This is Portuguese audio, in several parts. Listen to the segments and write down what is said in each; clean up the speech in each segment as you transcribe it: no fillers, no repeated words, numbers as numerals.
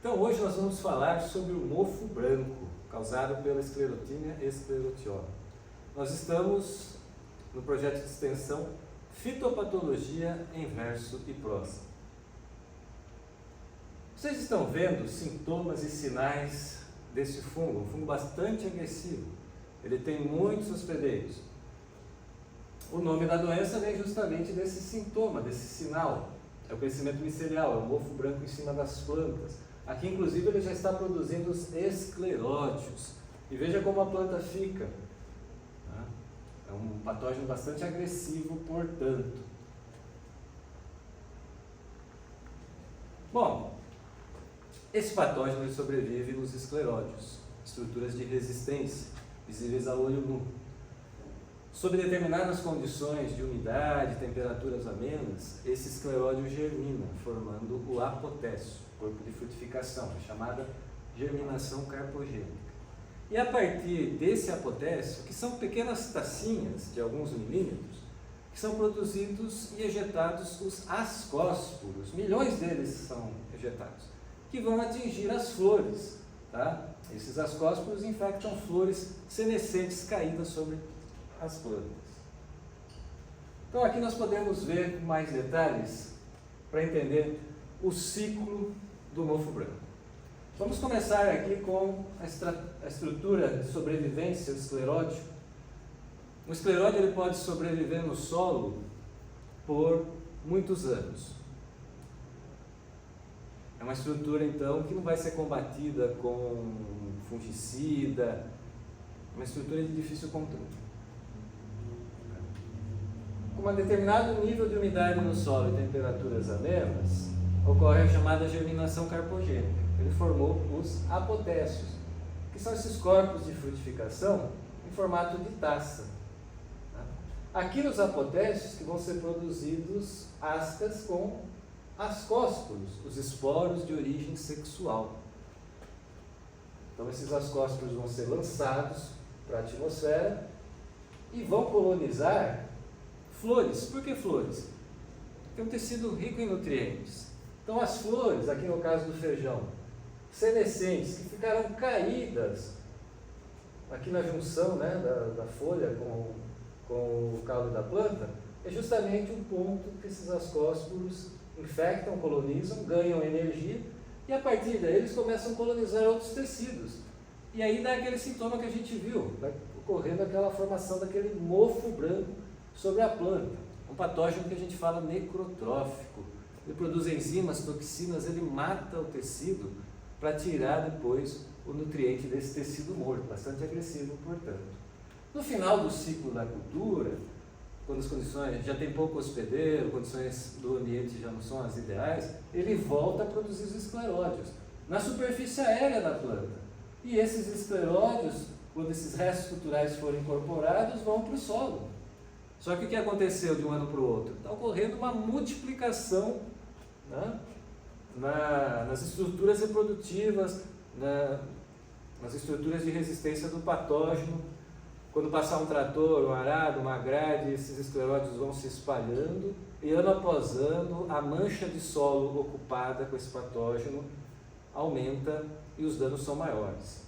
Então hoje nós vamos falar sobre o mofo branco, causado pela Sclerotinia sclerotiana. Nós estamos no projeto de extensão Fitopatologia em verso e prosa. Vocês estão vendo sintomas e sinais desse fungo, um fungo bastante agressivo. Ele tem muitos hospedeiros. O nome da doença vem justamente desse sintoma, desse sinal. É o crescimento micelial, é o mofo branco em cima das plantas. Aqui, inclusive, ele já está produzindo os esclerótios. E veja como a planta fica. É um patógeno bastante agressivo, portanto. Bom, esse patógeno ele sobrevive nos esclerótios, estruturas de resistência, visíveis a olho nu. Sob determinadas condições de umidade, temperaturas amenas, esse escleródio germina, formando o apotécio, corpo de frutificação, chamada germinação carpogênica. E a partir desse apotécio, que são pequenas tacinhas de alguns milímetros, que são produzidos e ejetados os ascósporos, milhões deles são ejetados, que vão atingir as flores. Tá? Esses ascósporos infectam flores senescentes caídas sobre as plantas. Então aqui nós podemos ver mais detalhes para entender o ciclo do mofo branco. Vamos começar aqui com a estrutura de sobrevivência do escleródio. O escleródio ele pode sobreviver no solo por muitos anos. É uma estrutura então que não vai ser combatida com fungicida, uma estrutura de difícil controle. Com um determinado nível de umidade no solo e temperaturas amenas, ocorre a chamada germinação carpogênica. Ele formou os apotécios, que são esses corpos de frutificação em formato de taça. Aqui nos apotécios que vão ser produzidos ascas com ascósporos, os esporos de origem sexual. Então esses ascósporos vão ser lançados para a atmosfera e vão colonizar flores. Por que flores? Porque é um tecido rico em nutrientes. Então as flores, aqui no caso do feijão, senescentes, que ficaram caídas aqui na junção, né, da folha com o caule da planta, é justamente o ponto que esses ascósporos infectam, colonizam, ganham energia e a partir daí eles começam a colonizar outros tecidos. E aí dá aquele sintoma que a gente viu, vai ocorrendo aquela formação daquele mofo branco sobre a planta. Um patógeno que a gente fala necrotrófico. Ele produz enzimas, toxinas, ele mata o tecido para tirar depois o nutriente desse tecido morto, bastante agressivo, portanto. No final do ciclo da cultura, quando as condições já tem pouco hospedeiro, condições do ambiente já não são as ideais, ele volta a produzir os escleródios na superfície aérea da planta. E esses escleródios, quando esses restos culturais forem incorporados, vão para o solo. Só que o que aconteceu de um ano para o outro? Está ocorrendo uma multiplicação, né, nas estruturas reprodutivas, nas estruturas de resistência do patógeno. Quando passar um trator, um arado, uma grade, esses escleródios vão se espalhando e ano após ano a mancha de solo ocupada com esse patógeno aumenta e os danos são maiores.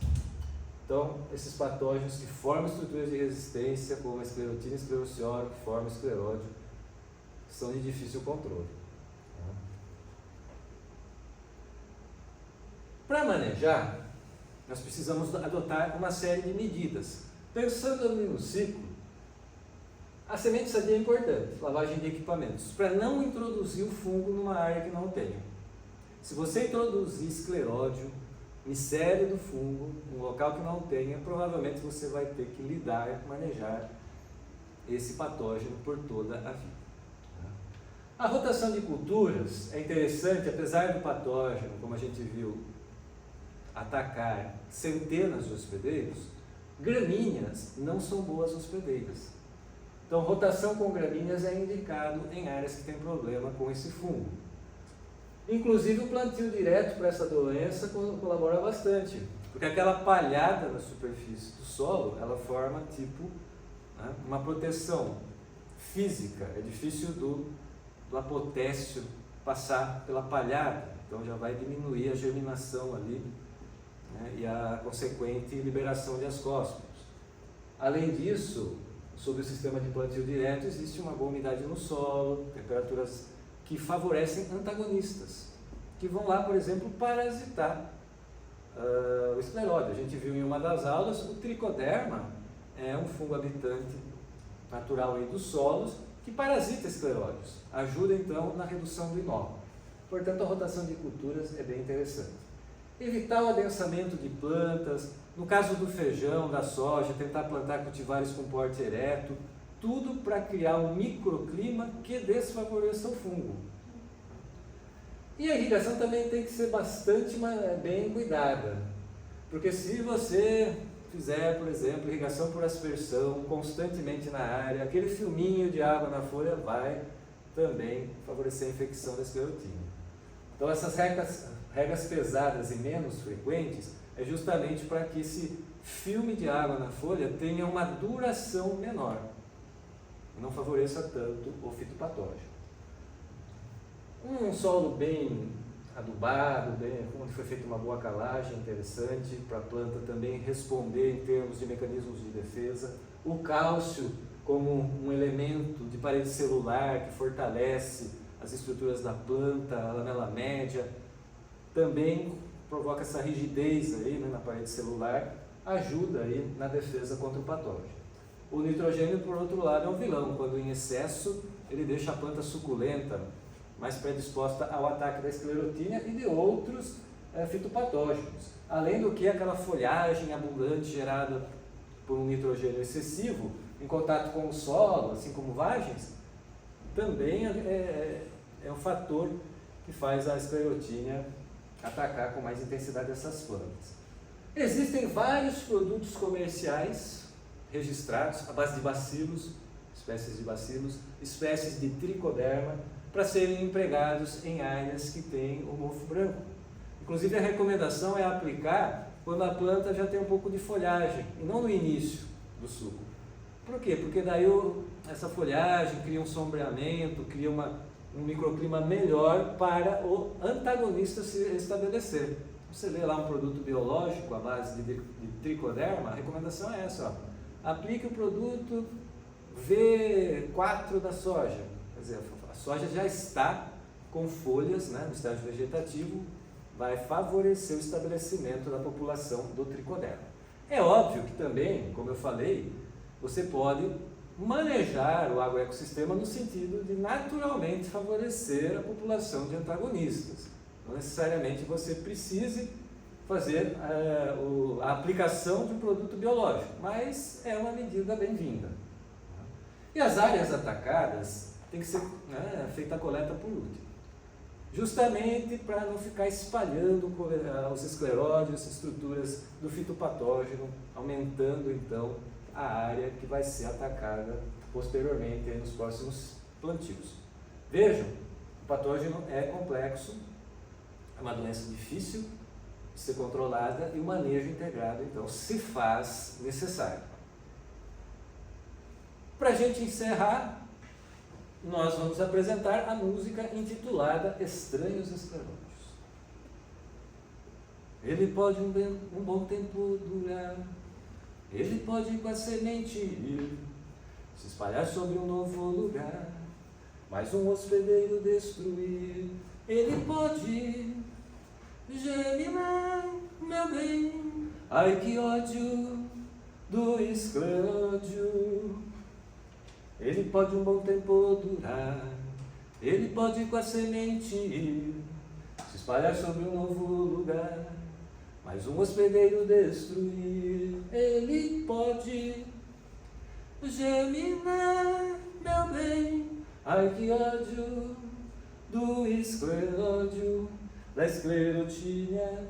Então, esses patógenos que formam estruturas de resistência, como a Sclerotinia sclerotiana, que formam escleródio, são de difícil controle. Para manejar, nós precisamos adotar uma série de medidas. Pensando ali no ciclo, a semente sadia é importante, lavagem de equipamentos, para não introduzir o fungo numa área que não tenha. Se você introduzir escleródio, micélio do fungo, num local que não tenha, provavelmente você vai ter que lidar, manejar esse patógeno por toda a vida. A rotação de culturas é interessante, apesar do patógeno, como a gente viu, atacar centenas de hospedeiros, gramíneas não são boas hospedeiras. Então, rotação com gramíneas é indicado em áreas que têm problema com esse fungo. Inclusive, o plantio direto para essa doença colabora bastante, porque aquela palhada na superfície do solo, ela forma tipo, né, uma proteção física. É difícil do apotécio passar pela palhada. então já vai diminuir a germinação ali, né, e a consequente liberação de ascóspores. Além disso, sob o sistema de plantio direto, existe uma boa umidade no solo, temperaturas que favorecem antagonistas, que vão lá, por exemplo, parasitar o escleróide. A gente viu em uma das aulas, o tricoderma é um fungo habitante natural aí dos solos, que parasita escleróides, ajuda então na redução do inóculo. Portanto, a rotação de culturas é bem interessante. Evitar o adensamento de plantas, no caso do feijão, da soja, tentar plantar cultivares com porte ereto, tudo para criar um microclima que desfavoreça o fungo. E a irrigação também tem que ser bastante bem cuidada, porque se você fizer, por exemplo, irrigação por aspersão constantemente na área, aquele filminho de água na folha vai também favorecer a infecção da esclerotínia. Então essas regras pesadas e menos frequentes é justamente para que esse filme de água na folha tenha uma duração menor e não favoreça tanto o fitopatógeno. Um solo bem adubado, onde foi feita uma boa calagem, interessante para a planta também responder em termos de mecanismos de defesa. O cálcio como um elemento de parede celular que fortalece as estruturas da planta, a lamela média, também provoca essa rigidez aí, né, na parede celular, ajuda aí na defesa contra o patógeno. O nitrogênio, por outro lado, é um vilão. Quando em excesso, ele deixa a planta suculenta, mais predisposta ao ataque da esclerotínia e de outros fitopatógenos. Além do que aquela folhagem abundante gerada por um nitrogênio excessivo, em contato com o solo, assim como vagens, também é um fator que faz a esclerotínia atacar com mais intensidade essas plantas. Existem vários produtos comerciais registrados à base de bacilos, espécies de tricoderma, para serem empregados em áreas que têm o mofo branco. Inclusive a recomendação é aplicar quando a planta já tem um pouco de folhagem, e não no início do suco. Por quê? Porque daí essa folhagem cria um sombreamento, cria um microclima melhor para o antagonista se estabelecer. Você lê lá um produto biológico à base de tricoderma, a recomendação é essa, ó. Aplique o produto V4 da soja. Quer dizer, a soja já está com folhas, né, no estágio vegetativo, vai favorecer o estabelecimento da população do tricoderma. É óbvio que também, como eu falei, você pode manejar o agroecossistema no sentido de naturalmente favorecer a população de antagonistas. Não necessariamente você precise fazer a aplicação de um produto biológico, mas é uma medida bem-vinda. E as áreas atacadas tem que ser feita a coleta por último, justamente para não ficar espalhando os escleróides, estruturas do fitopatógeno, aumentando então a área que vai ser atacada posteriormente nos próximos plantios. Vejam, o patógeno é complexo, é uma doença difícil de ser controlada e o manejo integrado então se faz necessário. Para a gente encerrar, nós vamos apresentar a música intitulada Estranhos Escleróides. Ele pode um bom tempo durar, ele pode com a semente ir, se espalhar sobre um novo lugar, mas um hospedeiro destruir. Ele pode germinar, meu bem, ai que ódio do escleródio. Ele pode um bom tempo durar, ele pode com a semente ir, se espalhar sobre um novo lugar, mas um hospedeiro destruir. Ele pode germinar, meu bem, ai que ódio do escleródio, da esclerotínia,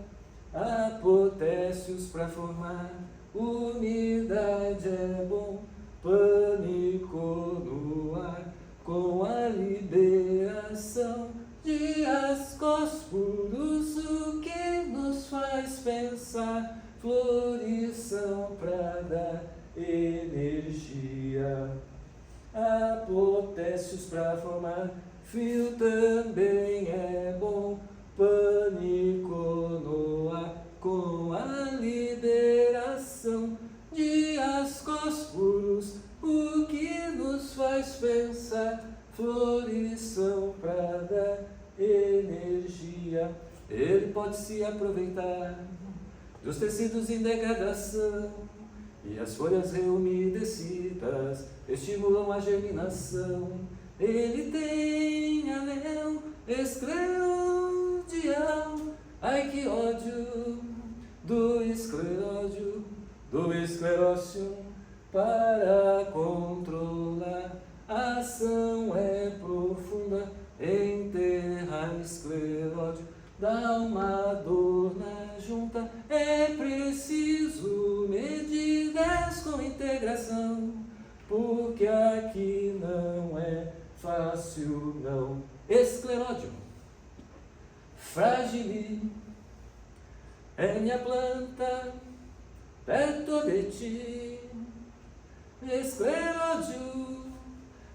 há potássios para formar umidade, é bom, pânico no ar, com a liberação de ascósporos, o que nos faz pensar, flores são para dar energia, há potássios para formar fio, também é bom, pânico ação para dar energia. Ele pode se aproveitar dos tecidos em degradação, e as folhas reumedecidas estimulam a germinação. Ele tem anel esclerodial. Ai, que ódio do escleródio, do esclerócio para controlar. A ação é profunda, enterra escleródio, dá uma dor na junta. É preciso medidas com integração, porque aqui não é fácil não. Escleródio, frágil é minha planta perto de ti. Escleródio,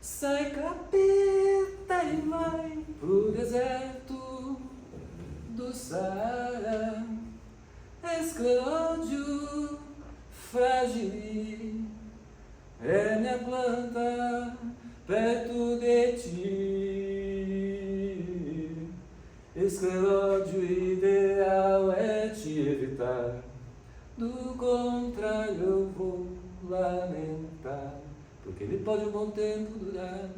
sai capeta e vai pro deserto do Saara. Escleródio, frágil é minha planta perto de ti. Escleródio, ideal é te evitar, do contrário eu vou lamentar, porque ele pode um bom tempo durar.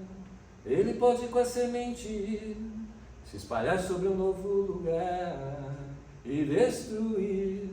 Ele pode com a semente se espalhar sobre um novo lugar e destruir.